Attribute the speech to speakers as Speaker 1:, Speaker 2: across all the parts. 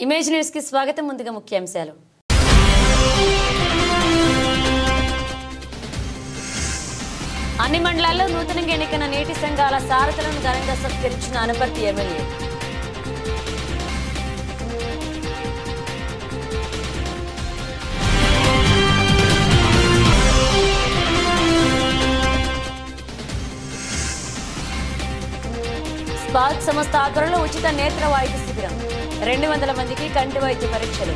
Speaker 1: Image news కి స్వాగతం. ముందుగా ముఖ్యాంశాలు. అన్ని మండలాల్లో నూతనంగా ఎన్నికైన నీటి సంఘాల సారథులను ఘనంగా సత్కరించిన అనపర్తి ఎమ్మెల్యే. స్పార్క్ సంస్థ ఆధ్వర్యంలో ఉచిత నేత్ర వైద్య శిబిరం. 200 మందికి కంటి వైద్య పరీక్షలు.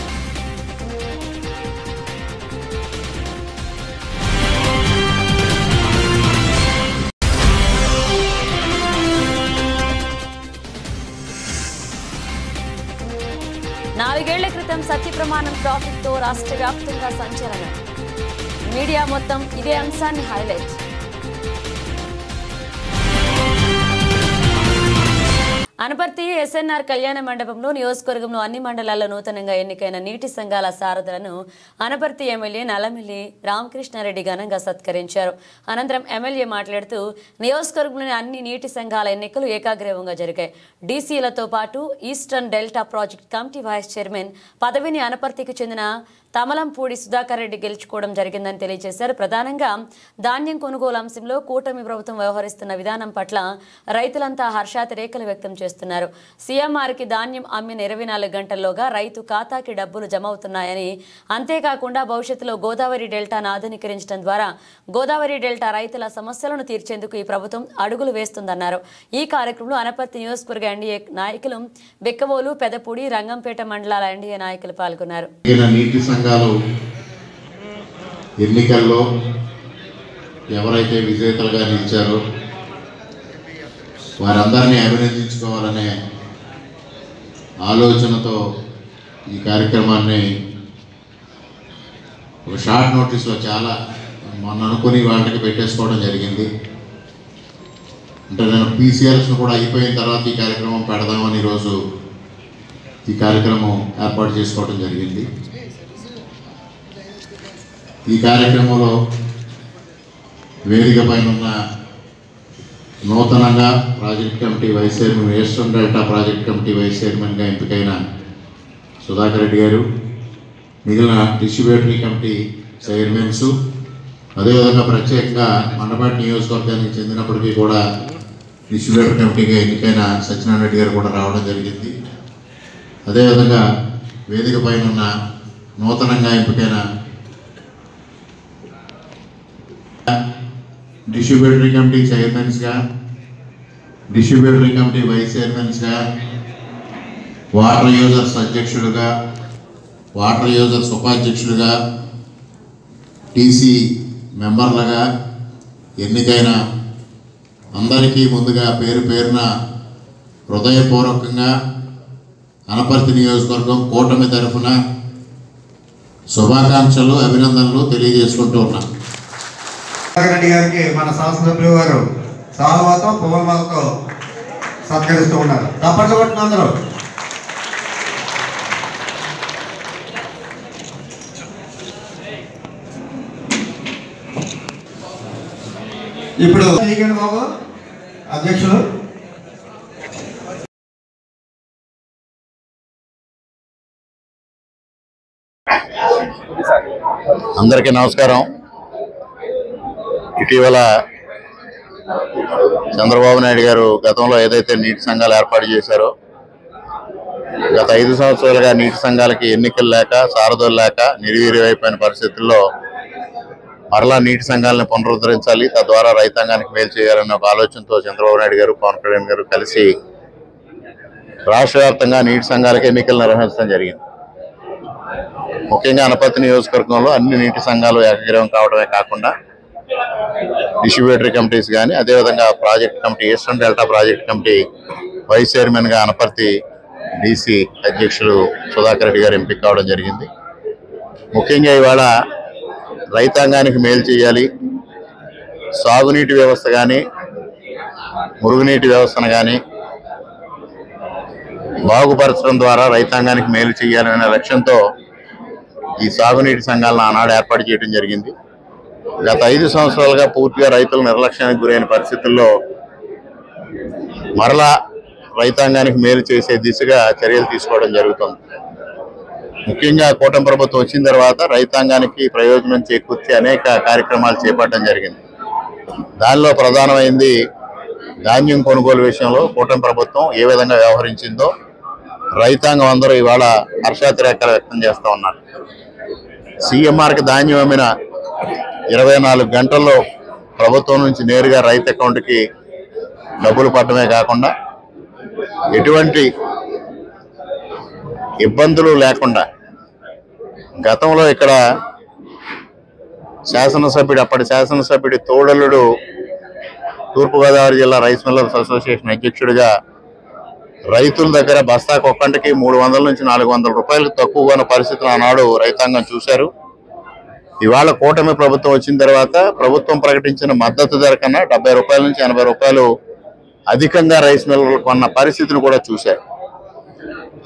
Speaker 1: నాలుగేళ్ల క్రితం సత్య ప్రమాణం ట్రాఫిక్ తో రాష్ట్ర వ్యాప్తంగా సంచలనం. మీడియా మొత్తం ఇదే అంశాన్ని హైలైట్. అనపర్తి ఎస్ఎన్ఆర్ కళ్యాణ మండపంలో నియోజకవర్గంలో అన్ని మండలాల్లో నూతనంగా ఎన్నికైన నీటి సంఘాల సారథులను అనపర్తి ఎమ్మెల్యే నల్లమిల్లి రామకృష్ణారెడ్డి ఘనంగా సత్కరించారు. అనంతరం ఎమ్మెల్యే మాట్లాడుతూ నియోజకవర్గంలోని అన్ని నీటి సంఘాల ఎన్నికలు ఏకాగ్రీవంగా జరిగాయి. డీసీలతో పాటు eastern delta project committee vice chairman పదవిని అనపర్తికి చెందిన తమలంపూడి సుధాకర్ రెడ్డి గెలుచుకోవడం జరిగిందని తెలియజేశారు. ప్రధానంగా ధాన్యం కొనుగోలు అంశంలో కూటమి ప్రభుత్వం వ్యవహరిస్తున్న విధానం పట్ల రైతులంతా హర్షాతిరేకలు వ్యక్తం చేస్తున్నారు. సీఎంఆర్కి ధాన్యం అమ్మిన 24 గంటల్లోగా రైతు ఖాతాకి డబ్బులు జమ అవుతున్నాయని, అంతేకాకుండా భవిష్యత్తులో గోదావరి డెల్టాను ఆధునీకరించడం ద్వారా గోదావరి డెల్టా రైతుల సమస్యలను తీర్చేందుకు ఈ ప్రభుత్వం అడుగులు వేస్తుందన్నారు. ఈ కార్యక్రమంలో అనపర్తి నియోజకవర్గ ఎన్డీఏ నాయకులు బెక్కవోలు, పెదపూడి, రంగంపేట మండలాల ఎన్డీఏ నాయకులు పాల్గొన్నారు.
Speaker 2: ఎన్నికల్లో ఎవరైతే విజేతలుగా నిలిచారో వారందరినీ అభినందించుకోవాలనే ఆలోచనతో ఈ కార్యక్రమాన్ని ఒక షార్ట్ నోటీస్లో చాలా మొన్న అనుకుని వాళ్ళకి పెట్టేసుకోవడం జరిగింది. అంటే నేను పీసీఆర్స్ను కూడా అయిపోయిన తర్వాత ఈ కార్యక్రమం పెడదామని ఈరోజు ఈ కార్యక్రమం ఏర్పాటు చేసుకోవడం జరిగింది. ఈ కార్యక్రమంలో వేదిక పైన ఉన్న నూతనంగా project committee vice chairman, eastern delta project committee vice చైర్మన్గా ఎంపికైన సుధాకర్ రెడ్డి గారు, మిగిలిన డిస్ట్రిబ్యూటరీ కమిటీ చైర్మన్స్, అదేవిధంగా ప్రత్యేకంగా మండపేట నియోజకవర్గానికి చెందినప్పటికీ కూడా డిస్ట్రిబ్యూటర్ కమిటీగా ఎన్నికైన సత్యనారాయణ రెడ్డి గారు కూడా రావడం జరిగింది. అదేవిధంగా వేదిక పైన ఉన్న నూతనంగా ఎంపికైన డిస్ట్రిబ్యూటరీ కమిటీ చైర్మన్స్గా, డిస్ట్రిబ్యూటరీ కమిటీ వైస్ చైర్మన్స్గా, వాటర్ యూజర్స్ అధ్యక్షులుగా, వాటర్ యూజర్స్ ఉపాధ్యక్షులుగా, టీసీ మెంబర్లుగా ఎన్నికైన అందరికీ ముందుగా పేరు పేరున హృదయపూర్వకంగా అనపర్తి నియోజకవర్గం కూటమి తరఫున శుభాకాంక్షలు, అభినందనలు తెలియజేసుకుంటూ ఉన్నాం.
Speaker 3: రెడ్డి గారికి మన శాసనసభ్యులు గారు సాల్వాతో పువ్వులతో సత్కరిస్తూ ఉన్నారు. తప్పట్లు కొట్టిన అందరూ ఇప్పుడు బాబు అధ్యక్షులు.
Speaker 2: అందరికీ నమస్కారం. ఇటీవల చంద్రబాబు నాయుడు గారు గతంలో ఏదైతే నీటి సంఘాలు ఏర్పాటు చేశారో, గత 5 సంవత్సరాలుగా నీటి సంఘాలకి ఎన్నికలు లేక, సారథులు లేక నిర్వీర్యమైపోయిన పరిస్థితుల్లో మరలా నీటి సంఘాలను పునరుద్ధరించాలి, తద్వారా రైతాంగానికి మేలు చేయాలన్న ఒక ఆలోచనతో చంద్రబాబు నాయుడు గారు, పవన్ కళ్యాణ్ గారు కలిసి రాష్ట్ర వ్యాప్తంగా నీటి సంఘాలకు ఎన్నికలు నిర్వహించడం జరిగింది. ముఖ్యంగా అనపర్తి నియోజకవర్గంలో అన్ని నీటి సంఘాలు ఏకగ్రీవం కావడమే కాకుండా డిస్ట్రిబ్యూటరీ కమిటీస్ కానీ, అదేవిధంగా project committee, eastern delta project committee vice చైర్మన్గా అనపర్తి డీసీ అధ్యక్షులు సుధాకర్ రెడ్డి గారు ఎంపిక కావడం జరిగింది. ముఖ్యంగా ఇవాళ రైతాంగానికి మేలు చేయాలి, సాగునీటి వ్యవస్థ కానీ, మురుగునీటి వ్యవస్థను కానీ బాగుపరచడం ద్వారా రైతాంగానికి మేలు చేయాలనే లక్ష్యంతో ఈ సాగునీటి సంఘాలను ఆనాడు ఏర్పాటు చేయడం జరిగింది. గత 5 సంవత్సరాలుగా పూర్తిగా రైతులు నిర్లక్ష్యానికి గురైన పరిస్థితుల్లో మరలా రైతాంగానికి మేలు చేసే దిశగా చర్యలు తీసుకోవడం జరుగుతుంది. ముఖ్యంగా కూటమి ప్రభుత్వం వచ్చిన తర్వాత రైతాంగానికి ప్రయోజనం చేకూర్చే అనేక కార్యక్రమాలు చేపట్టడం జరిగింది. దానిలో ప్రధానమైంది ధాన్యం కొనుగోలు విషయంలో కూటమి ప్రభుత్వం ఏ విధంగా వ్యవహరించిందో రైతాంగం అందరూ ఇవాళ హర్షాతిరేకాలు వ్యక్తం చేస్తూ ఉన్నారు. సీఎంఆర్కి ధాన్యం అమ్మిన 24 గంటల్లో ప్రభుత్వం నుంచి నేరుగా రైతు అకౌంట్కి డబ్బులు పడటమే కాకుండా ఎటువంటి ఇబ్బందులు లేకుండా గతంలో ఇక్కడ అప్పటి శాసనసభ్యుడి తోడలుడు తూర్పుగోదావరి జిల్లా రైస్ మిల్లర్స్ అసోసియేషన్ అధ్యక్షుడిగా రైతుల దగ్గర బస్తాకు ఒక్కంటికి 300 నుంచి 400 రూపాయలకు తక్కువగా ఉన్న పరిస్థితులు ఆనాడు రైతాంగం చూశారు. ఇవాళ కూటమి ప్రభుత్వం వచ్చిన తర్వాత ప్రభుత్వం ప్రకటించిన మద్దతు ధర కన్నా 70 రూపాయల నుంచి 80 రూపాయలు అధికంగా రైస్ మిల్లర్లు కొన్న పరిస్థితిని కూడా చూశారు.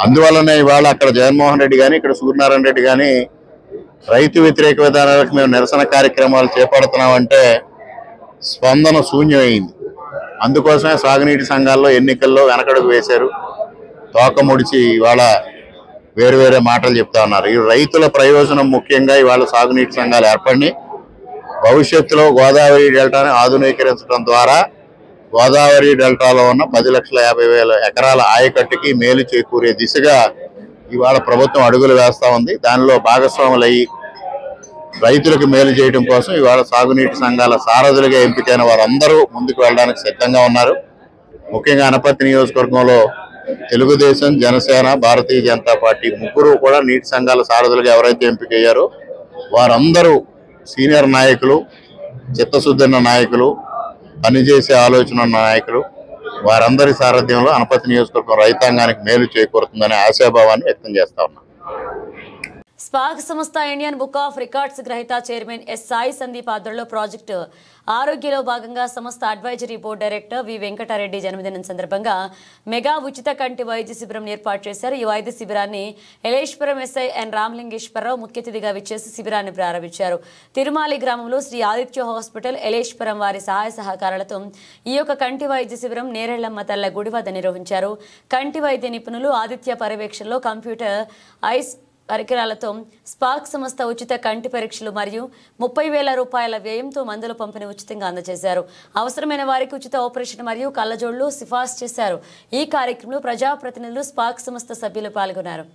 Speaker 2: అందువల్లనే ఇవాళ అక్కడ జగన్మోహన్ రెడ్డి కానీ ఇక్కడ సూర్యనారాయణ రెడ్డి కానీ రైతు వ్యతిరేక విధానాలకు మేము నిరసన కార్యక్రమాలు చేపడుతున్నామంటే స్పందన శూన్యమైంది. అందుకోసమే సాగునీటి సంఘాల్లో ఎన్నికల్లో వెనకడుగు వేశారు, తోక ముడిచి ఇవాళ వేరే మాటలు చెప్తా ఉన్నారు. ఈ రైతుల ప్రయోజనం ముఖ్యంగా ఇవాళ సాగునీటి సంఘాలు ఏర్పడి భవిష్యత్తులో గోదావరి డెల్టాని ఆధునీకరించడం ద్వారా గోదావరి డెల్టాలో ఉన్న 10,50,000 ఎకరాల ఆయకట్టుకి మేలు చేకూరే దిశగా ఇవాళ ప్రభుత్వం అడుగులు వేస్తూ ఉంది. దానిలో భాగస్వాములయ్యి రైతులకు మేలు చేయడం కోసం ఇవాళ సాగునీటి సంఘాల సారథులుగా ఎంపికైన వారందరూ ముందుకు వెళ్ళడానికి సిద్ధంగా ఉన్నారు. ముఖ్యంగా అనపర్తి నియోజకవర్గంలో తెలుగుదేశం, జనసేన, భారతీయ జనతా పార్టీ ముగ్గురు కూడా నీటి సంఘాల సారథులుగా ఎవరైతే ఎంపికయ్యారో వారందరూ సీనియర్ నాయకులు, చిత్తశుద్ధి నాయకులు, పనిచేసే ఆలోచన ఉన్న నాయకులు. వారందరి సారథ్యంలో అనపర్తి నియోజకవర్గం రైతాంగానికి మేలు చేకూరుతుందనే ఆశాభావాన్ని వ్యక్తం చేస్తా ఉన్నాం.
Speaker 1: స్పార్క్ సంస్థ ఇండియన్ బుక్ ఆఫ్ రికార్డ్స్ గ్రహీత చైర్మన్ ఎస్ సాయి సందీప్ ఆధ్వర్యంలో ప్రాజెక్టు ఆరోగ్యలో భాగంగా సంస్థ అడ్వైజరీ బోర్డు డైరెక్టర్ వి వెంకటారెడ్డి జన్మదినం సందర్భంగా మెగా ఉచిత కంటి వైద్య శిబిరం ఏర్పాటు చేశారు. ఈ వైద్య శిబిరాన్ని ఎలేశ్వరం ఎస్ఐ ఎన్ రామలింగేశ్వరరావు ముఖ్య అతిథిగా విచ్చేసి శిబిరాన్ని ప్రారంభించారు. తిరుమాలి గ్రామంలో శ్రీ ఆదిత్య హాస్పిటల్, ఎలేశ్వరం వారి సహాయ సహకారాలతో ఈ యొక్క కంటి వైద్య శిబిరం నేరెళ్లమ్మ తల్ల గుడి వద్ద నిర్వహించారు. కంటి వైద్య నిపుణులు ఆదిత్య పర్యవేక్షణలో కంప్యూటర్ ఐస్ పరికరాలతో స్పార్క్ సంస్థ ఉచిత కంటి పరీక్షలు మరియు 30,000 రూపాయల వ్యయంతో మందుల పంపిణీ ఉచితంగా అందజేశారు. అవసరమైన వారికి ఉచిత ఆపరేషన్ మరియు కళ్లజోళ్లు సిఫార్సు చేశారు. ఈ కార్యక్రమంలో ప్రజాప్రతినిధులు, స్పార్క్ సంస్థ సభ్యులు పాల్గొన్నారు.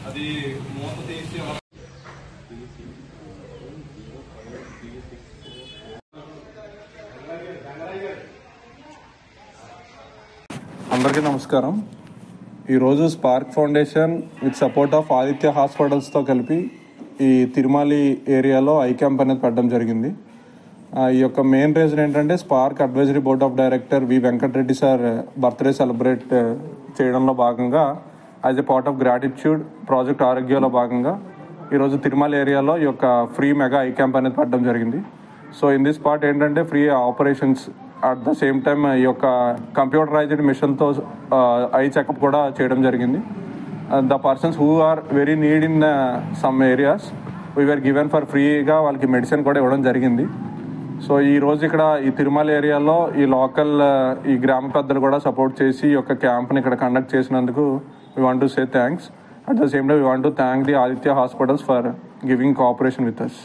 Speaker 4: అది మూత తీసి అందరికీ నమస్కారం. ఈరోజు Spark Foundation with support of Aditya హాస్పిటల్స్తో కలిపి ఈ తిరుమలి ఏరియాలో ఐ క్యాంప్ అనేది పెట్టడం జరిగింది. ఈ యొక్క మెయిన్ రీజన్ ఏంటంటే Spark advisory board of director V Venkatareddy sir birthday celebrate చేయడంలో భాగంగా as a part of gratitude project ఆరోగ్యంలో భాగంగా ఈరోజు తిరుమల ఏరియాలో ఈ యొక్క ఫ్రీ మెగా ఐ క్యాంప్ అనేది పెట్టడం జరిగింది. సో ఇన్ దిస్ పార్ట్ ఏంటంటే free operations at the same time ఈ యొక్క కంప్యూటరైజ్డ్ మిషన్తో ఐ చెకప్ కూడా చేయడం జరిగింది. The persons who are very need in some areas were given for ఫ్రీగా వాళ్ళకి మెడిసిన్ కూడా ఇవ్వడం జరిగింది. సో ఈ రోజు ఇక్కడ ఈ తిరుమల ఏరియాలో ఈ లోకల్ ఈ గ్రామ పెద్దలు కూడా సపోర్ట్ చేసి ఈ యొక్క క్యాంప్ని ఇక్కడ కండక్ట్ చేసినందుకు we want to say thanks. At the same time, we want to thank the Aditya Hospitals for giving cooperation with us.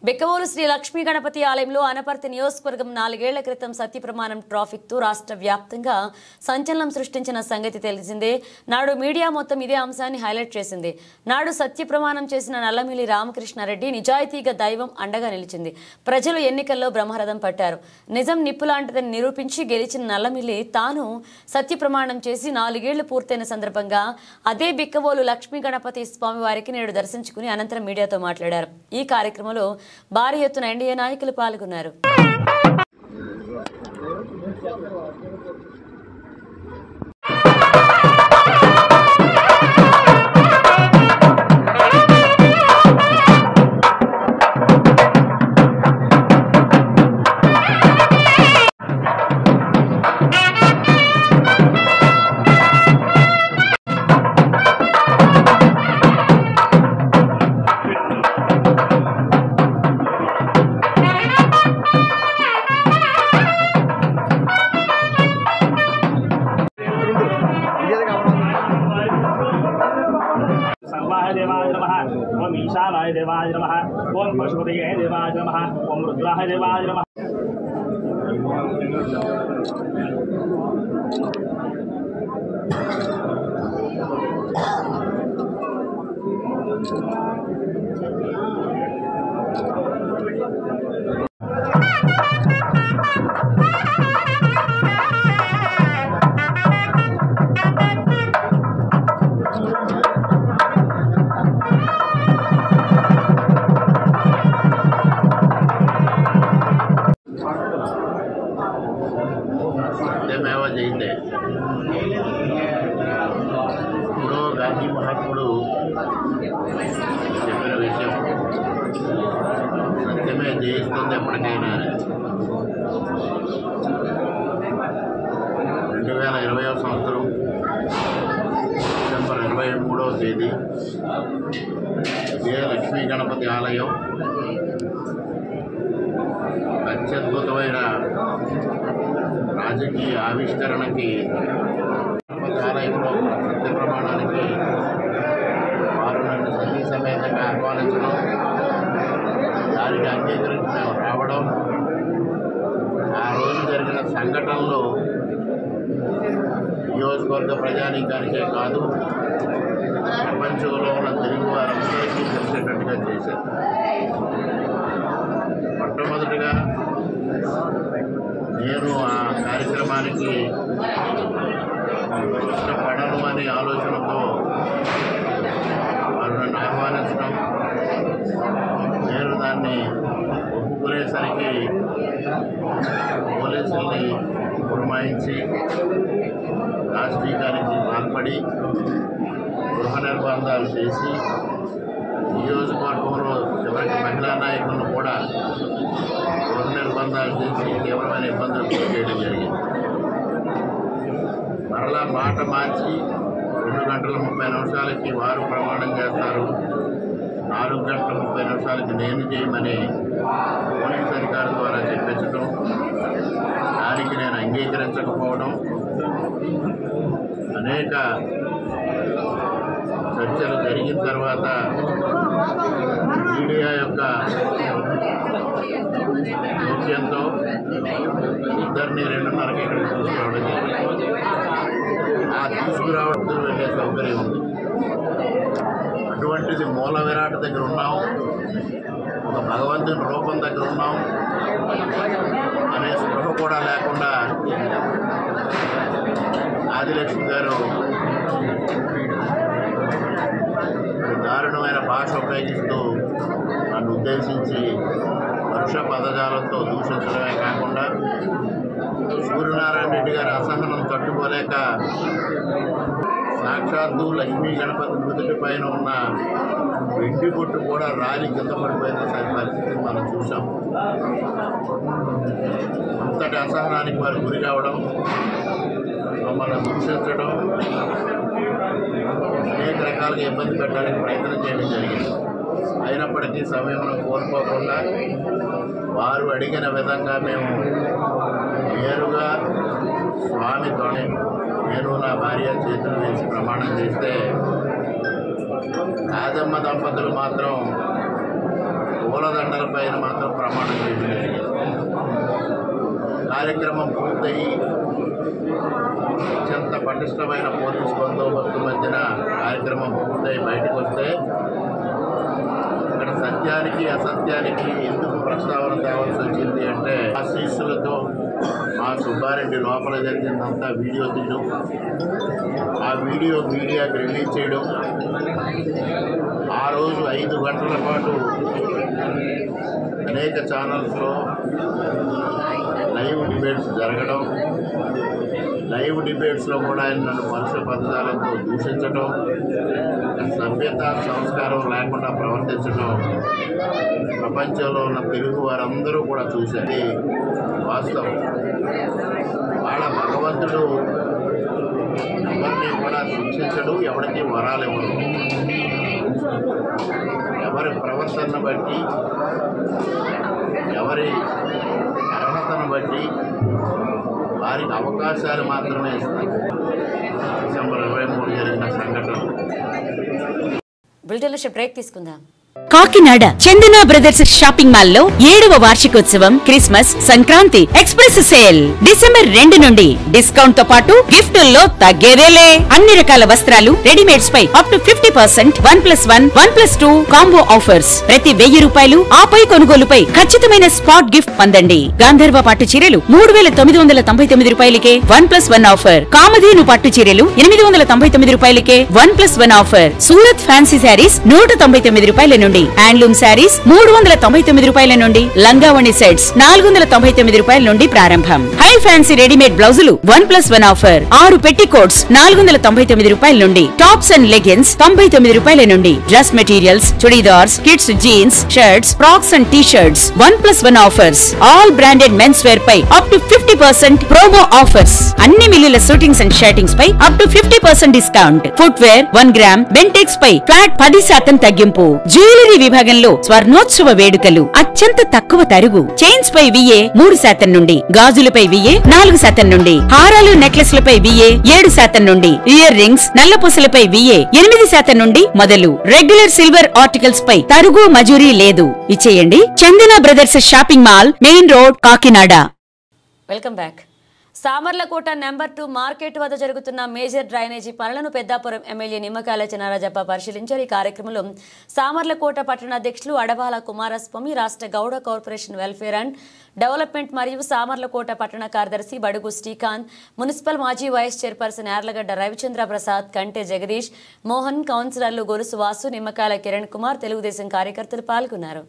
Speaker 1: Bikkavolu Shri Lakshmi Ganapati ఆలయంలో అనపర్తి నియోజకవర్గం 4 ఏళ్ల క్రితం సత్యప్రమాణం ట్రాఫిక్తో రాష్ట్ర వ్యాప్తంగా సంచలనం సృష్టించిన సంగతి తెలిసిందే. నాడు మీడియా మొత్తం ఇదే అంశాన్ని హైలైట్ చేసింది. నాడు సత్యప్రమాణం చేసిన నల్లమిల్లి రామకృష్ణారెడ్డి నిజాయితీగా దైవం అండగా నిలిచింది. ప్రజలు ఎన్నికల్లో బ్రహ్మరథం పట్టారు. నిజం నిప్పులాంటిదని నిరూపించి గెలిచిన నల్లమిల్లి తాను సత్యప్రమాణం చేసి 4 ఏళ్లు పూర్తయిన సందర్భంగా అదే బిక్కవోలు లక్ష్మీ గణపతి స్వామి వారికి నేడు దర్శించుకుని అనంతరం మీడియాతో మాట్లాడారు. ఈ కార్యక్రమంలో భారీ ఎత్తున ఎన్డీఏ నాయకులు పాల్గొన్నారు.
Speaker 5: देवाय नमः ओम पशुपतये देवाय नमः ओम रुद्राय देवाय नमः
Speaker 2: సత్యమేవ జయతే. ఇప్పుడు గాంధీ మహాత్ముడు చెప్పిన విషయం సత్యమే జయిస్తుంది ఎప్పటికైనా. 2020వ సంవత్సరం డిసెంబర్ 23వ తేదీ ఇదే లక్ష్మీ గణపతి ఆలయం అత్యద్భుతమైన రాజకీయ ఆవిష్కరణకి గణపతి ఆలయంలో సత్య ప్రమాణానికి వారు నన్ను సతీ సమేతంగా ఆహ్వానించడం, దానికి అంగీకరించి మేము రావడం, ఆ రోజు జరిగిన సంఘటనలు నియోజకవర్గ ప్రజానీకానికే కాదు ప్రపంచంలో ఉన్న తెలుగు వారందరికీ తెలిసేటట్టుగా చేశారు. మొట్టమొదటిగా నేను ఆ కార్యక్రమానికి ఇష్టపడను అనే ఆలోచనతో వారు నన్ను ఆహ్వానించడం, నేను దాన్ని ఒప్పుకునేసరికి పోలీసుల్ని పురమాయించి రాజకీయానికి పాల్పడి గృహ నిర్బంధాలు చేసి నియోజకవర్గంలో చివరికి మహిళా నాయకులను కూడా గృహ నిర్బంధాలు చేసి తీవ్రమైన ఇబ్బందులు గురి చేయడం జరిగింది. మరలా మాట మార్చి 2 గంటల 30 నిమిషాలకి వారు ప్రమాణం చేస్తారు, 4 గంటల 30 నిమిషాలకి నేను చేయమని పోలీస్ అధికారుల ద్వారా చెప్పించడం, దానికి నేను అంగీకరించకపోవడం, అనేక చర్చలు జరిగిన తర్వాత మీడియా యొక్క జోక్యంతో ఇద్దరిని 2:30కి ఇక్కడికి తీసుకురావడం జరిగింది. ఆ తీసుకురావడం వెళ్ళే సౌకర్యం ఉంది. అటువంటిది మూల విరాట్ దగ్గర ఉన్నాం, ఒక భగవంతుని రూపం దగ్గర ఉన్నాం అనే స్పృహ కూడా లేకుండా ఆదిలక్ష్మి గారు దారుణమైన భాష ఉపయోగిస్తూ నన్ను ఉద్దేశించి వరుష పదజాలంతో దూషించడమే కాకుండా సూర్యనారాయణ రెడ్డి గారి అసహనం తట్టుకోలేక సాక్షాత్తు లక్ష్మీ గణపతి మృదుటి పైన ఉన్న వెండి బొట్టు కూడా రాలి కింద పడిపోయిన పరిస్థితిని మనం చూసాం. అంతటి అసహనానికి వారు గురి కావడం, మమ్మల్ని దూషించడం, అనేక రకాలుగా ఇబ్బంది పెట్టడానికి ప్రయత్నం చేయడం జరిగింది. అయినప్పటికీ సమయంలో కోల్పోకుండా వారు అడిగిన విధంగా మేము నేరుగా స్వామితోనే నేను నా భార్య చేతులు వేసి ప్రమాణం చేస్తే కాదమ్మ దంపతులు మాత్రం పూలదండలపైన మాత్రం ప్రమాణం చేయడం జరిగింది. కార్యక్రమం పూర్తయి అత్యంత పటిష్టమైన పోలీసు బందోబస్తు మధ్యన కార్యక్రమం పూర్తయి బయటకు వస్తే ఇక్కడ సత్యానికి అసత్యానికి ఎందుకు ప్రస్తావన తేవాల్సి వచ్చింది అంటే ఆశీస్సులతో మా సుబ్బారెడ్డి లోపల జరిగిందంతా వీడియో తీయడం, ఆ వీడియో మీడియాకి రిలీజ్ చేయడం, ఆ రోజు 5 గంటల పాటు అనేక ఛానల్స్లో లైవ్ డిబేట్స్ జరగడం, లైవ్ డిబేట్స్లో కూడా ఆయన నన్ను పరుష పదాలతో దూషించడం, సభ్యత సంస్కారం లేకుండా ప్రవర్తించడం ప్రపంచంలో ఉన్న తెలుగు వారందరూ కూడా చూసేది వాస్తవం. వాళ్ళ భగవంతుడు ఎవరిని కూడా శిక్షించడు, ఎవరికి వరాలు ఇవ్వడు. ఎవరి ప్రవర్తనను బట్టి, ఎవరి అర్హతను బట్టి వారికి అవకాశాలు మాత్రమే ఇస్తారు. డిసెంబర్ 23 జరిగిన సంఘటన.
Speaker 1: బులెటిన్లో బ్రేక్ తీసుకుందాం.
Speaker 6: కాకినాడ చందన బ్రదర్స్ షాపింగ్ మాల్ లో 7వ వార్షికోత్సవం Christmas Sankranti express sale December 2 నుండి డిస్కౌంట్ తో పాటు గిఫ్టుల్లో తగ్గేదేలే. అన్ని రకాల వస్త్రాలు రెడీమేడ్స్ పై అప్ టు 50%, 1+1, 1+2 కాంబో ఆఫర్స్. ప్రతి 1000 రూపాయలు ఆపై కొనుగోలుపై ఖచ్చితమైన స్పాట్ గిఫ్ట్ పొందండి. గాంధర్వ పట్టు చీరలు 3999 రూపాయలకే 1+1 ఆఫర్. కామధేను పట్టు చీరలు 899 రూపాయలకే 1+1 ఆఫర్. సూరత్ ఫ్యాన్సీ శారీస్ 199 రూపాయల నుండి, హ్యాండ్లూమ్ శారీస్ 399 రూపాయల నుండి, లంగావణి సెట్స్ 499 రూపాయల నుండి ప్రారంభం. హై ఫ్యాన్సీ రెడీమేడ్ బ్లౌజులు 1+1 ఆఫర్. 6 పెట్టికోట్స్ 499 రూపాయల నుండి, టాప్స్ అండ్ లెగిన్స్ 99 రూపాయల నుండి, dress materials, churidars, kids jeans, shirts, frocks and T shirts 1+1 offers. All branded men's wear పై అప్ టు 50% ప్రోమో ఆఫర్స్. అన్ని మిల్లుల షూటింగ్స్ అండ్ షర్టింగ్స్ పై up to 50% discount. Footwear 1 gram Bentex పై flat 10% తగ్గింపు. Jewellery విభాగంలో స్వర్ణోత్సవ వేడుకలు అత్యంత తక్కువ తరుగు. చైన్స్ పై VA 3% నుండి, గాజులపై VA 4% నుండి, హారాలు నెక్లెస్లపై VA 7% నుండి, ఇయర్ రింగ్స్ నల్లపూసలపై VA 8% నుండి మొదలు. రెగ్యులర్ సిల్వర్ ఆర్టికల్స్ పై తరుగు మజూరీ లేదు. ఇచ్చేయండి Chandana brothers shopping mall, main road, Kakinada.
Speaker 1: Welcome back. Samarlakota number 2 market వద్ద జరుగుతున్న మేజర్ డ్రైనేజీ పనులను పెద్దాపురం ఎమ్మెల్యే నిమ్మకాయల చినరాజప్ప పరిశీలించారు. ఈ కార్యక్రమంలో సామర్లకోట పట్టణ అధ్యక్షులు అడబాల కుమారస్వామి, రాష్ట్ర Gowda corporation welfare and development మరియు సామర్లకోట పట్టణ కార్యదర్శి బడుగు శ్రీకాంత్, మున్సిపల్ మాజీ వైస్ చైర్పర్సన్ యార్లగడ్డ రవిచంద్ర ప్రసాద్, కంటే జగదీష్, మోహన్, కౌన్సిలర్లు గొలుసు వాసు, నిమ్మకాయల కిరణ్ కుమార్, తెలుగుదేశం కార్యకర్తలు పాల్గొన్నారు.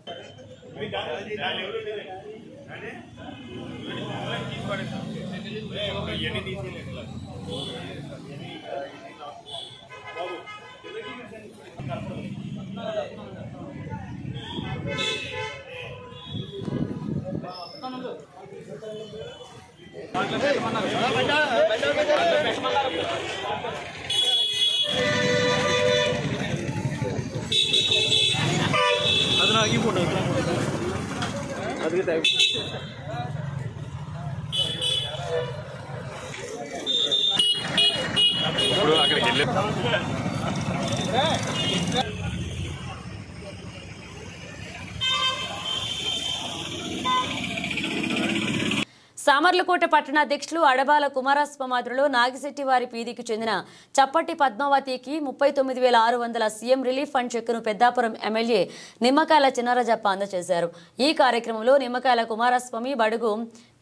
Speaker 1: సామర్లకోట పట్టణ అధ్యక్షులు అడబాల కుమారస్వామి నాగిశెట్టి వారి పీదికి చెందిన చప్పటి పద్మావతికి 39,600 సీఎం రిలీఫ్ ఫండ్ చెక్కును పెద్దాపురం ఎమ్మెల్యే నిమ్మకాయల చినరాజప్ప అందజేశారు. ఈ కార్యక్రమంలో నిమ్మకాయల కుమారస్వామి, బడుగు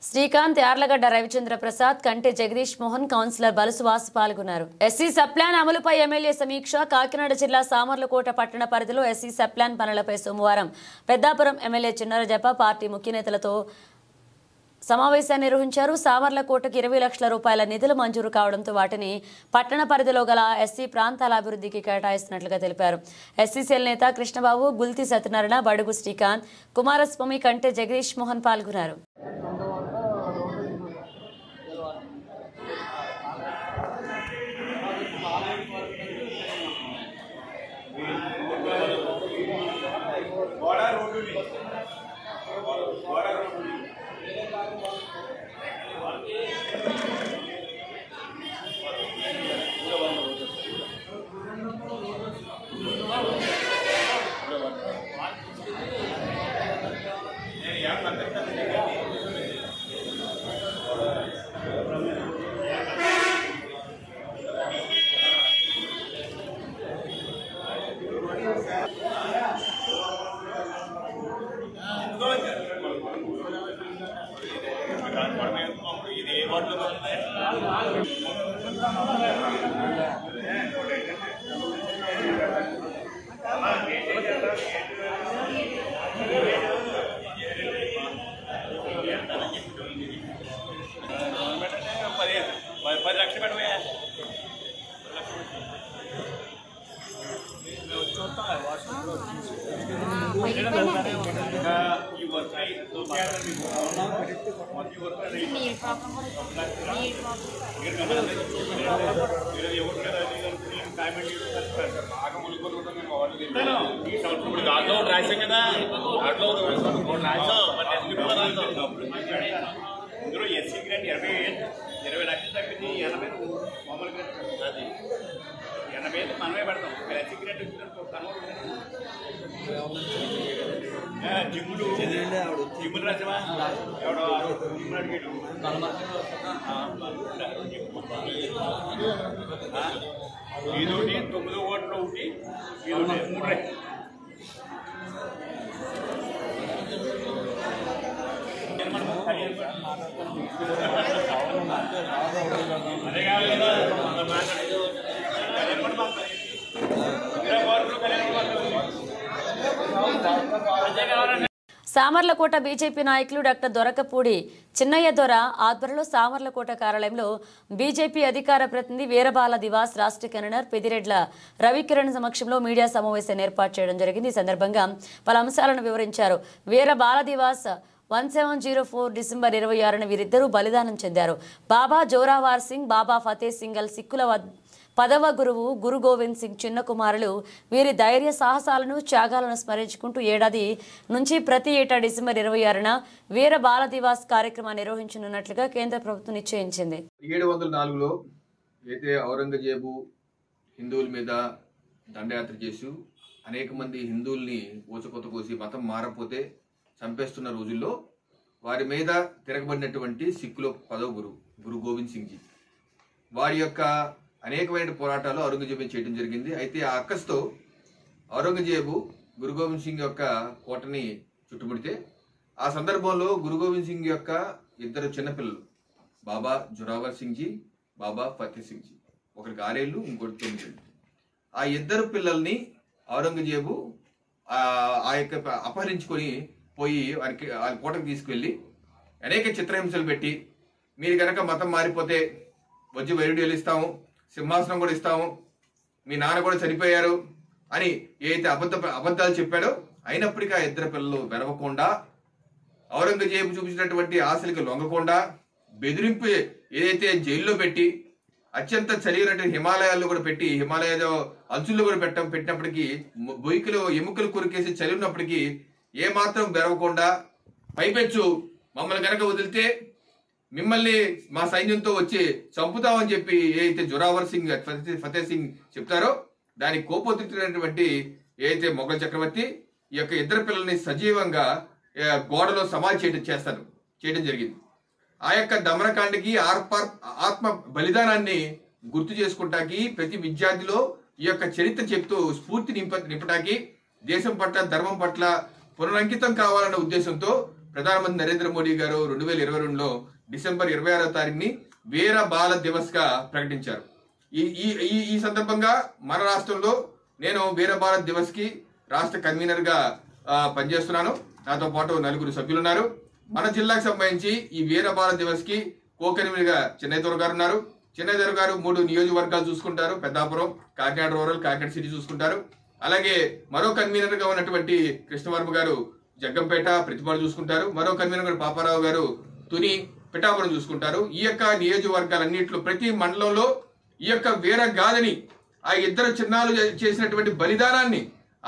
Speaker 1: శ్రీకాంత్, యార్లగడ్డ రవిచంద్ర ప్రసాద్, కంటే జగదీష్, మోహన్, కౌన్సిలర్ బలుసువాసు పాల్గొన్నారు. ఎస్సీ సప్లాన్ అమలుపై ఎమ్మెల్యే సమీక్ష. కాకినాడ జిల్లా సామర్లకోట పట్టణ పరిధిలో ఎస్సీ సప్లాన్ పనులపై సోమవారం పెద్దాపురం ఎమ్మెల్యే చినరాజప్ప పార్టీ ముఖ్య నేతలతో సమావేశాన్ని నిర్వహించారు. సామర్లకోటకు 20 లక్షల రూపాయల నిధులు మంజూరు కావడంతో వాటిని పట్టణ పరిధిలో గల ఎస్సీ ప్రాంతాల అభివృద్ధికి కేటాయిస్తున్నట్లుగా తెలిపారు. ఎస్సీ సెల్ నేత కృష్ణబాబు, గుల్తి సత్యనారాయణ, బడుగు శ్రీకాంత్, కుమారస్వామి, కంటే జగదీష్, మోహన్ పాల్గొన్నారు.
Speaker 5: ఇందులో ఎస్సీ గ్రాంట్ 20 లక్షలు తగ్గింది 80 మామూలు గ్రాంట్ అది 80 మనమే పెడతాం. ఎస్సీ గ్రాంట్ వచ్చినట్టు జిమ్ములు రాజమా ఎవడో జిమ్ములు అడిగాడు ఇదోటి 9 ఓట్లు ఒకటి ఇదోటి 3 అదే
Speaker 1: సామర్లకోట బీజేపీ నాయకులు డాక్టర్ దొరకపూడి చిన్నయ్య దొర ఆధ్వర్యంలో సామర్లకోట కార్యాలయంలో బీజేపీ అధికార ప్రతినిధి వీరబాల దివాస్ రాష్ట్ర కన్వీనర్ పెదిరెడ్ల రవికిరణ్ సమక్షంలో మీడియా సమావేశాన్ని ఏర్పాటు చేయడం జరిగింది. ఈ సందర్భంగా పలు అంశాలను వివరించారు. వీరబాల దివాస్ 1704 డిసెంబర్ 26న వీరిద్దరూ బలిదానం చెందారు. బాబా జోరావార్ సింగ్, బాబా ఫతే సింగల్ సిక్కుల పదవ గురువు గురు గోవింద్ సింగ్ చిన్న కుమారులు. వీరి ధైర్య సాహసాలను త్యాగాలను స్మరించుకుంటూ ఏడాది నుంచి ప్రతి ఏటా డిసెంబర్ 26న వీర బాల దివాస్ కార్యక్రమాన్ని నిర్వహించనున్నట్లుగా కేంద్ర ప్రభుత్వం నిశ్చయించింది.
Speaker 7: 704లో అయితే ఔరంగజేబు హిందువుల మీద దండయాత్ర చేసి అనేక మంది హిందువుల్ని ఊచకొత్త కోసి మతం మారపోతే చంపేస్తున్న రోజుల్లో వారి మీద తిరగబడినటువంటి సిక్కుల పదవ గురు గోవింద్ సింగ్ జీ వారి యొక్క అనేకమైన పోరాటాలు ఔరంగజేబు చేయడం జరిగింది. అయితే ఆ అక్కస్తో ఔరంగజేబు గురు గోవింద్ సింగ్ యొక్క కోటని చుట్టుముడితే ఆ సందర్భంలో గురు గోవింద్ సింగ్ యొక్క ఇద్దరు చిన్నపిల్లలు బాబా జోరావర్ సింగ్ జీ, బాబా ఫతే సింగ్ జీ, ఒకరికి 6 ఏళ్ళు, ఇంకోటి 9 ఏళ్ళు. ఆ ఇద్దరు పిల్లల్ని ఔరంగజేబు ఆ యొక్క అపహరించుకొని పోయి వారికి ఆ కోటకు తీసుకువెళ్ళి అనేక చిత్రహింసలు పెట్టి మీరు కనుక మతం మారిపోతే వచ్చి వైరుడ్యాలు ఇస్తాము, సింహాసనం కూడా ఇస్తాము, మీ నాన్న కూడా చనిపోయారు అని ఏదైతే అబద్ధాలు చెప్పాడో అయినప్పటికీ ఆ ఇద్దరు పిల్లలు వెరవకుండా ఔరంగజేబు చూపించినటువంటి ఆశలకు లొంగకుండా బెదిరింపు ఏదైతే జైల్లో పెట్టి అత్యంత చలిగినటువంటి హిమాలయాల్లో కూడా పెట్టి హిమాలయ అంచుల్లో కూడా పెట్టినప్పటికీ బొయ్యికలు ఎముకలు కొరికేసి చలి ఉన్నప్పటికీ ఏమాత్రం బెరవకుండా పైపెచ్చు మమ్మల్ని కనుక వదిలితే మిమ్మల్ని మా సైన్యంతో వచ్చి చంపుతామని చెప్పి ఏదైతే జోరావర్ సింగ్ ఫతే సింగ్ చెప్తారో దానికి కోపోద్రిక్తులైనటువంటి ఏదైతే మొఘల్ చక్రవర్తి ఈ యొక్క ఇద్దరు పిల్లల్ని సజీవంగా గోడలో సమాధి చేయడం జరిగింది. ఆ యొక్క దమనకాండకి ఆత్మ బలిదానాన్ని గుర్తు చేసుకుంటాకి ప్రతి విద్యార్థిలో ఈ యొక్క చరిత్ర చెప్తూ స్ఫూర్తి నింపటాకి దేశం పట్ల ధర్మం పట్ల పునరంకితం కావాలన్న ఉద్దేశంతో ప్రధానమంత్రి నరేంద్ర మోడీ గారు 2022లో డిసెంబర్ 26వ తారీఖుని వీర బాల దివస్ గా ప్రకటించారు. ఈ సందర్భంగా మన రాష్ట్రంలో నేను వీర బాల దివస్ కి రాష్ట్ర కన్వీనర్ గా పనిచేస్తున్నాను. నాతో పాటు 4 సభ్యులు ఉన్నారు. మన జిల్లాకు సంబంధించి ఈ వీర బాల దివస్ కి కో కన్వీనర్ గా చిన్నయ్య దొర గారు ఉన్నారు. చిన్నయ్య దొర గారు 3 నియోజకవర్గాలు చూసుకుంటారు. పెద్దాపురం, కాకినాడ రూరల్, కాకినాడ సిటీ చూసుకుంటారు. అలాగే మరో కన్వీనర్ గా ఉన్నటువంటి కృష్ణవర్మ గారు జగ్గంపేట, ప్రతిపాడు చూసుకుంటారు. మరో కన్వీనర్ గారు పాపారావు గారు తుని, పిఠాపురం చూసుకుంటారు. ఈ యొక్క నియోజకవర్గాలన్నింటిలో ప్రతి మండలంలో ఈ యొక్క వీర గాథని ఆ ఇద్దరు చిన్నాలు చేసినటువంటి బలిదానాన్ని,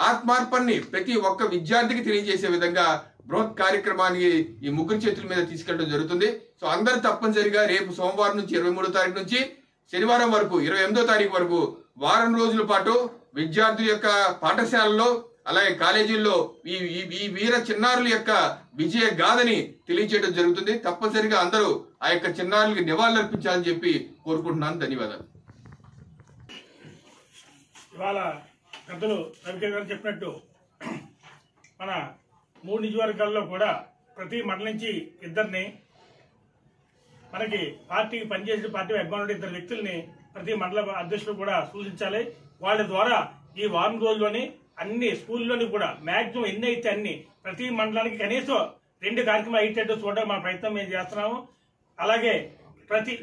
Speaker 7: ఆత్మార్పణని ప్రతి ఒక్క విద్యార్థికి తెలియజేసే విధంగా బృహత్ కార్యక్రమాన్ని ఈ 3 చేతుల మీద తీసుకెళ్లడం జరుగుతుంది. సో అందరూ తప్పనిసరిగా రేపు సోమవారం నుంచి 23వ తారీఖు నుంచి శనివారం వరకు 28వ తారీఖు వరకు వారం రోజుల పాటు విద్యార్థుల యొక్క పాఠశాలలో అలాగే కాలేజీల్లో ఈ వీర చిన్నారుల యొక్క విజయ గాథని తెలియజేయడం జరుగుతుంది. తప్పనిసరిగా అందరూ ఆ యొక్క చిన్నారులకి నివాళులు అర్పించాలని చెప్పి కోరుకుంటున్నాను. ధన్యవాదాలు.
Speaker 8: ఇవాళ పెద్దలు రవికిరణ్ గారు చెప్పినట్టు మన 3 నియోజకవర్గాల్లో కూడా ప్రతి మండలం నుంచి ఇద్దరిని మనకి పార్టీకి పనిచేసిన పార్టీ అభిమానులు 2 వ్యక్తుల్ని ప్రతి మండల అధ్యక్షులు కూడా సూచించాలి. వాళ్ళ ద్వారా ఈ వారం రోజుల్లోని అన్ని స్కూల్లోని కూడా మాక్సిమం ఎన్ని అయితే అన్ని ప్రతి మండలానికి కనీసం 2 కార్యక్రమాలు అయ్యేటట్టు చూడడం మన ప్రయత్నం మేము చేస్తున్నాము. అలాగే ప్రతి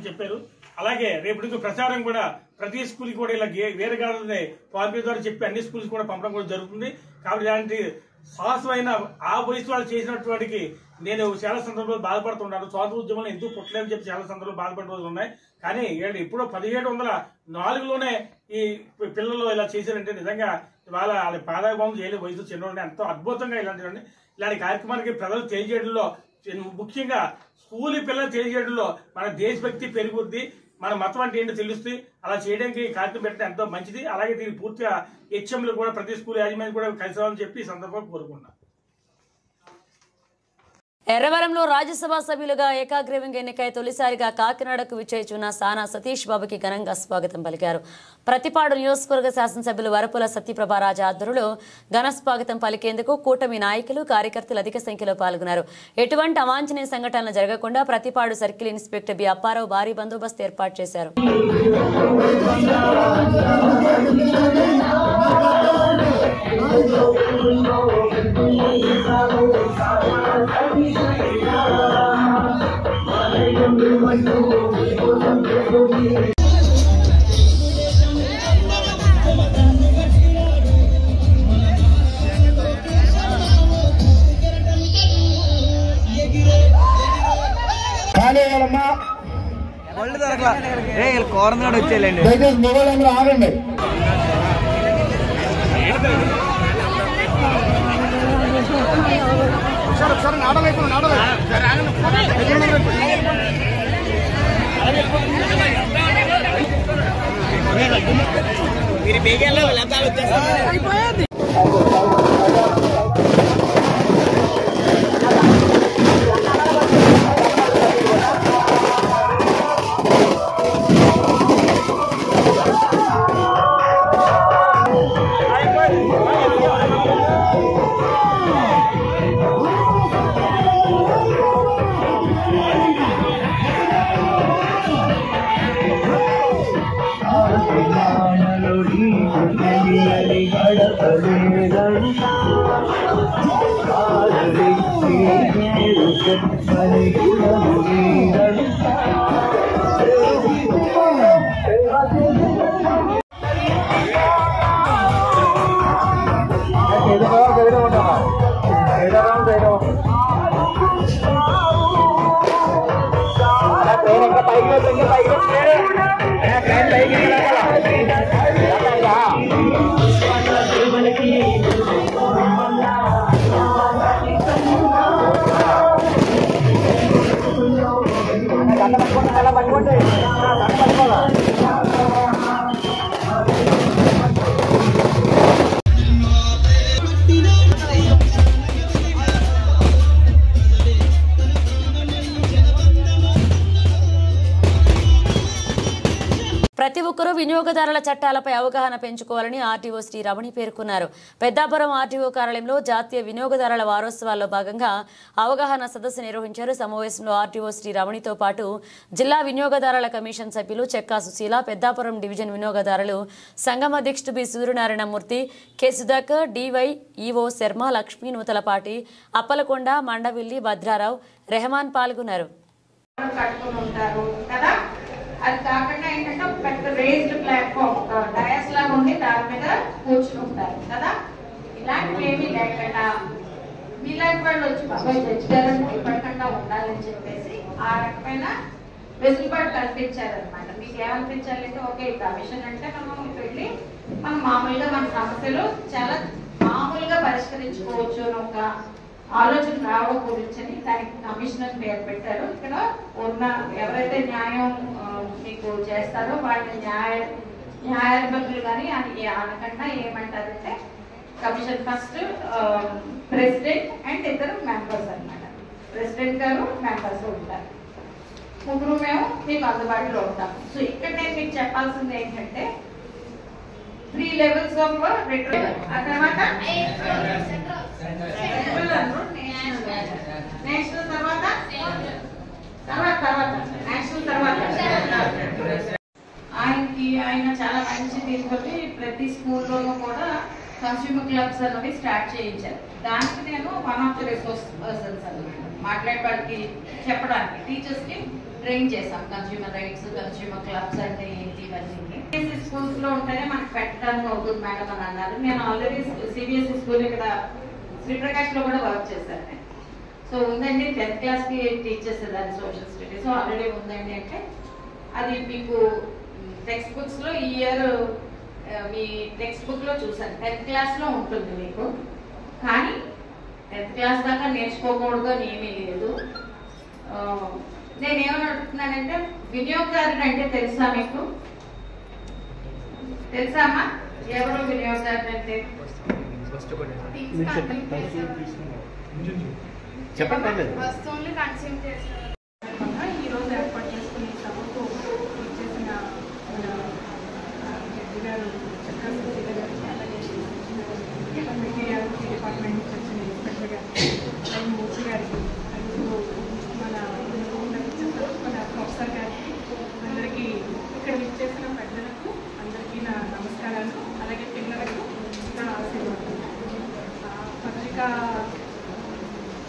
Speaker 8: చెప్పారు. అలాగే రేపు నుంచి ప్రచారం కూడా ప్రతి స్కూల్ కూడా ఇలా వేరే గాలని పార్టీ ద్వారా చెప్పి అన్ని స్కూల్స్ కూడా పంపడం కూడా జరుగుతుంది. కాబట్టి ఇలాంటి సాహసమైన ఆ వయసు వాళ్ళు చేసినటువంటి నేను చాలా సందర్భాలు బాధపడుతున్నాను. స్వాతంత్ర ఉద్యమంలో ఎందుకు పుట్టలేదని చెప్పి చాలా సందర్భాలు బాధపడిన రోజులు ఉన్నాయి. కానీ ఎప్పుడో 1704లోనే ఈ పిల్లలు ఇలా చేశారంటే నిజంగా ఇవాళ వాళ్ళ పాదాభిమానం చేయలే వయసు చిన్నోళ్ళని ఎంతో అద్భుతంగా ఇలాంటి కార్యక్రమానికి ప్రజలు తెలియజేయడంలో ముఖ్యంగా స్కూల్ పిల్లలు చేసేటలో మన దేశభక్తి పెరుగుద్ది, మన మతం అంటే ఏంటో తెలుస్తుంది. అలా చేయడానికి కార్యక్రమం పెట్టడం ఎంతో మంచిది. అలాగే దీనికి పూర్తిగా హెచ్ఎంలు కూడా ప్రతి స్కూల్ యాజమాన్యం కూడా కలిసి రావాలని చెప్పి ఈ సందర్భంగా కోరుకున్నాను.
Speaker 1: ఎర్రవరంలో రాజ్యసభ సభ్యులుగా ఏకాగ్రీవంగా ఎన్నికై తొలిసారిగా కాకినాడకు విచ్చేయుచున్న సానా సతీష్ బాబుకి ఘనంగా స్వాగతం పలికారు. ప్రతిపాడు నియోజకవర్గ శాసనసభ్యులు వరపుల సత్యప్రభారాజు ఆధ్వర్యంలో ఘన స్వాగతం పలికేందుకు కూటమి నాయకులు కార్యకర్తలు అధిక సంఖ్యలో పాల్గొన్నారు. ఎటువంటి అవాంఛనీయ సంఘటనలు జరగకుండా Prathipadu circle inspector B Apparao భారీ బందోబస్తు ఏర్పాటు చేశారు.
Speaker 9: కోరనాడు వచ్చేయండి.
Speaker 3: ఆగండి.
Speaker 9: మీరు బేగల్లో లతాలు వచ్చేస్తారు.
Speaker 1: ప్రతి ఒక్కరూ వినియోగదారుల చట్టాలపై అవగాహన పెంచుకోవాలని ఆర్టీఓ శ్రీ రమణి పేర్కొన్నారు. పెద్దాపురం ఆర్టీఓ కార్యాలయంలో జాతీయ వినియోగదారుల వారోత్సవాల్లో భాగంగా అవగాహన సదస్సు నిర్వహించారు. సమావేశంలో ఆర్టీఓ శ్రీ రమణితో పాటు జిల్లా వినియోగదారుల కమిషన్ సభ్యులు చెక్కా సుశీల, పెద్దాపురం డివిజన్ వినియోగదారులు సంఘం అధ్యక్షుడు B Suryanarayanamurthy, K Sudhakar, DY EO Sharma, Lakshmi Nuthalapati, Appalakonda, Mandavilli, Bhadrarao, Rehman పాల్గొన్నారు.
Speaker 10: అది కాకుండా ఏంటంటే ఒక పెద్ద రేస్డ్ ప్లాట్ఫామ్ డయాస్ లాగా ఉండి దాని మీద కూర్చుని ఉంటారు కదా. ఇలాంటివి ఏమీ లేకుండా మీలాంటి వాళ్ళు వచ్చి బాబాయ్ జడ్జి గారు భయపడకుండా ఉండాలని చెప్పేసి ఆ రకమైన వెసులుబాటు కల్పించారనమాట. మీకు ఏమనిపించాలంటే ఓకే కమిషన్ అంటే మనం వెళ్ళి మనం మామూలుగా మన సమస్యలు చాలా మామూలుగా పరిష్కరించుకోవచ్చు అని ఒక ఆలోచన రావడం గురించి దానికి కమిషనర్ పేరు పెట్టారు. ఇక్కడ ఉన్న ఎవరైతే న్యాయం మీకు చేస్తారో వాళ్ళని న్యాయాధిపతులు కానీ అది అనకుండా ఏమంటారంటే కమిషన్ ఫస్ట్ ప్రెసిడెంట్ అండ్ ఇద్దరు మెంబర్స్ అనమాట. ప్రెసిడెంట్ గారు మెంబర్స్ ఉంటారు, ముగ్గురు మేము మీకు అందుబాటులో ఉంటాం. సో ఇక్కడ నేను మీకు చెప్పాల్సింది ఏంటంటే 3 levels ఆఫ్ రిటర్న్. ఆ తర్వాత నేషనల్ తర్వాత నేషనల్ తర్వాత ఆయన చాలా మంచి తీసుకొచ్చి ప్రతి స్కూల్లోనూ కూడా కన్స్యూమర్ క్లబ్స్ అనేవి స్టార్ట్ చేయించారు. దానికి నేను one of the resource persons అనమాట. మాట్లాడే వాళ్ళకి చెప్పడానికి టీచర్స్ కి ట్రైన్ చేసాం. కన్స్యూమర్ రైట్స్, కన్స్యూమర్ క్లబ్స్ అంటే ఏంటి ఇవన్నీ స్కూల్స్ లో ఉంటేనే మనకు పెట్టడానికి అవుతుంది మేడం అని అన్నారు. నేను ఆల్రెడీ సిబిఎస్ఈ స్కూల్ ఇక్కడ శ్రీప్రకాష్ లో కూడా వర్క్ చేశాను నేను. సో ఉందండి 10th class కి టీచ్ చేసేదాన్ని సోషల్ స్టడీస్ ఆల్రెడీ ఉందండి అంటే అది మీకు టెక్స్ట్ బుక్స్ లో ఈ ఇయర్ మీ టెక్స్ట్ బుక్ లో చూసాను 10th class లో ఉంటుంది మీకు. కానీ 10th క్లాస్ దాకా నేర్చుకోకూడదు అని ఏమీ లేదు. నేనేమనుకుంటున్నానంటే వినియోగదారుడు అంటే తెలుసా మీకు? తెలుసామా ఎవరు వినియోగదారుడు అంటే?
Speaker 5: చెప్పండి.
Speaker 10: వస్తువులు కన్స్యూమ్ చేస్తారు. ఈరోజు ఏర్పాటు చేసుకునే సభకు చేసిన జడ్జి గారు చక్రవర్తి గారు చాలా మీడియా డిపార్ట్మెంట్ నుంచి వచ్చిన ఇన్స్పెక్టర్ గారు మూర్తి గారికి మన ప్రొఫెసర్ గారికి అందరికీ ఇక్కడ విచ్చేసిన పెద్దలకు అందరికీ నా నమస్కారాలు. అలాగే పిల్లలకు నా ఆశీర్వాదాలు. పత్రికా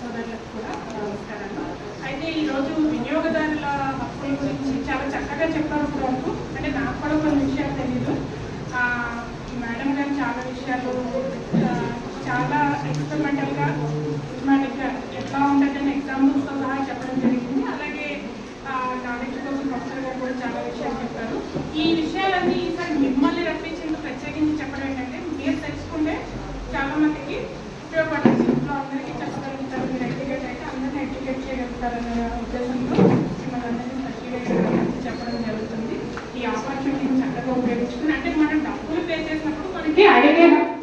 Speaker 10: సోదరులకు కూడా నమస్కారాలు. అయితే ఈరోజు వినియోగదారుల హక్కుల గురించి చాలా చక్కగా చెప్పారు వరకు. అంటే నాకు కూడా కొన్ని విషయాలు తెలీదు. మేడం గారు చాలా విషయాలు చాలా ఎక్స్పెరిమెంటల్గా సిస్టమాటిక్గా ఎట్లా ఉంటుందని ఎగ్జాంపుల్స్తో సహా చెప్పడం జరిగింది. అలాగే నాలెడ్జ్ కోసం ప్రొఫెసర్ గారు కూడా చాలా విషయాలు చెప్పారు. ఈ విషయాలన్నీ ఈసారి మిమ్మల్ని రప్పించేందుకు ప్రత్యేకించి చెప్పడం ఏంటంటే మీరు తెలుసుకుంటే చాలా మందికి ఉపయోగపడుతుంది. ఇంట్లో అందరికీ చెప్పగలుగుతారు. మీరు ఎడ్యుకేట్ అయితే అందరినీ ఎడ్యుకేట్ చేయగలుగుతారనే ఉద్దేశంతో మిమ్మల్ని అందరినీ సర్టిఫికేట్ చెప్పడం జరుగుతుంది. ఈ ఆపర్చునిటీని చక్కగా ఉపయోగించుకుని అంటే మనం డబ్బులు పే చేసినప్పుడు మనకి అడిగే హక్కు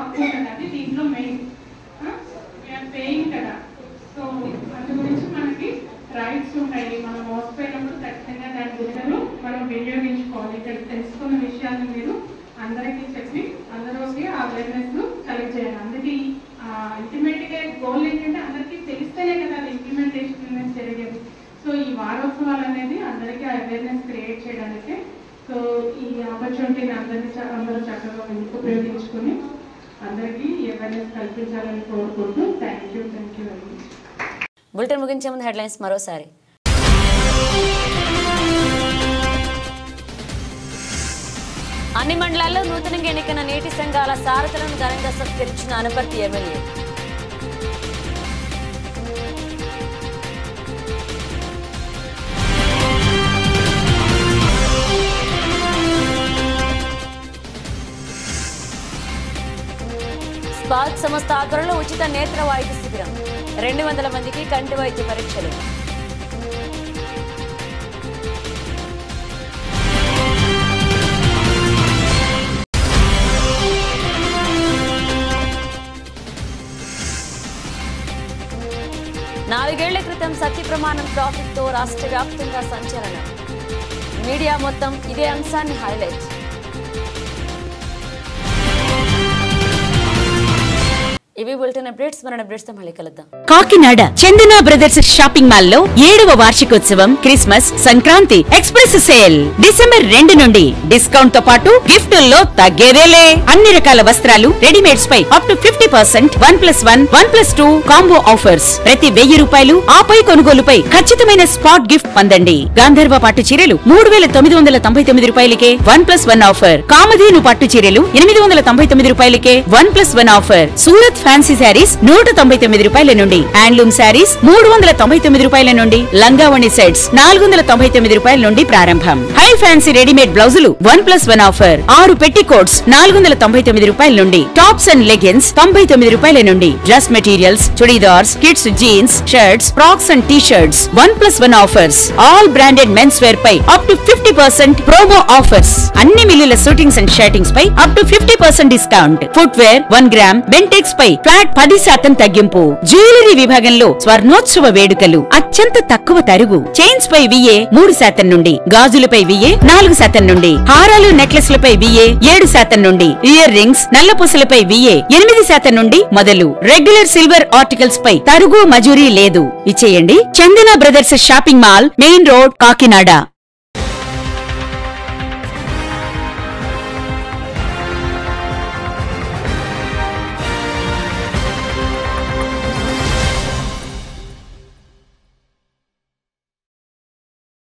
Speaker 10: ఉంటుంది. అది దీంట్లో మెయిన్ వీఆర్ పేయింగ్ కదా. సో అందు గురించి మనకి రైట్స్ ఉంటాయి. మనం మోసపోయినప్పుడు ఖచ్చితంగా దాని విలువను మనం వినియోగించుకోవాలి. ఇక్కడ తెలుసుకున్న విషయాలను మీరు అందరికీ చెప్పి అందరికీ ఆ అవేర్నెస్ కలెక్ట్ చేయాలి. అందుకే అల్టిమేట్ గా గోల్ ఏంటంటే అందరికీ తెలిస్తేనే కదా అది ఇంప్లిమెంటేషన్ అనేది జరిగేది. సో ఈ వారోత్సవాలు అనేది అందరికీ అవేర్నెస్ క్రియేట్ చేయడానికి. సో ఈ ఆపర్చునిటీని అందరూ చక్కగా ఉపయోగించుకుని అందరికీ అవేర్నెస్ కల్పించాలని కోరుకుంటూ thank you very much.
Speaker 1: Bulletin ముగించే ముందు హెడ్లైన్స్ మరోసారి. అన్ని మండలాల్లో నూతనంగా ఎన్నికైన నీటి సంఘాల సారథులను ఘనంగా సత్కరించిన అనపర్తి ఎమ్మెల్యే. స్పార్క్ సంస్థ ఆధ్వర్యంలో ఉచిత నేత్ర వైద్య శిబిరం. 200 మందికి కంటి వైద్య పరీక్షలు. నాలుగేళ్ల క్రితం సత్య ప్రమాణం ట్రాఫిక్ తో రాష్ట్ర వ్యాప్తంగా సంచలనం. మీడియా మొత్తం ఇదే అంశాన్ని హైలైట్. ఇవి బులెటిన్ అప్డేట్స్. మన అప్డేట్స్ తో మళ్ళీ కలుద్దాం.
Speaker 6: కాకినాడ చందన బ్రదర్స్ షాపింగ్ మాల్ లో 7వ వార్షికోత్సవం Christmas Sankranti express sale December 2 నుండి డిస్కౌంట్ తో పాటు గిఫ్టుల్లో తగ్గేదేలే. అన్ని రకాల వస్త్రాలు రెడీమేడ్స్ పై అప్ టు 50%, 1+1, 1+2 కాంబో ఆఫర్స్. ప్రతి 1000 రూపాయలు ఆపై కొనుగోలుపై ఖచ్చితమైన స్పాట్ గిఫ్ట్ పొందండి. గాంధర్వ పట్టు చీరలు 3999 రూపాయలకే 1+1 ఆఫర్. కామధేను పట్టు చీరలు 899 రూపాయలకే 1+1 ఆఫర్. సూరత్ ఫ్యాన్సీ శారీస్ 199 రూపాయల నుండి, హ్యాండ్లూమ్ శారీస్ 399 రూపాయల నుండి, లంగావణి సెట్స్ 499 రూపాయల నుండి ప్రారంభం. హై ఫ్యాన్సీ రెడీమేడ్ బ్లౌజులు 1+1 ఆఫర్. 6 పెట్టికోట్స్ 499 రూపాయల నుండి, టాప్స్ అండ్ లెగిన్స్ 99 రూపాయల నుండి, dress materials, churidars, kids jeans, shirts, frocks and T shirts 1+1 offers. All branded men's wear పై అప్ టు 50% ప్రోమో ఆఫర్స్. అన్ని మిల్లుల షూటింగ్స్ అండ్ షర్టింగ్స్ పై up to 50% discount. Footwear 1 gram Bentex పై flat 10% తగ్గింపు. Jewellery విభాగంలో స్వర్ణోత్సవ వేడుకలు అత్యంత తక్కువ తరుగు. చైన్స్ పై VA 3% నుండి, గాజులపై VA 4% నుండి, హారాలు నెక్లెస్లపై VA 7% నుండి, ఇయర్ రింగ్స్ నల్లపూసలపై VA 8% నుండి మొదలు. రెగ్యులర్ సిల్వర్ ఆర్టికల్స్ పై తరుగు మజూరీ లేదు. ఇచ్చేయండి. Chandana brothers shopping mall, main road, Kakinada.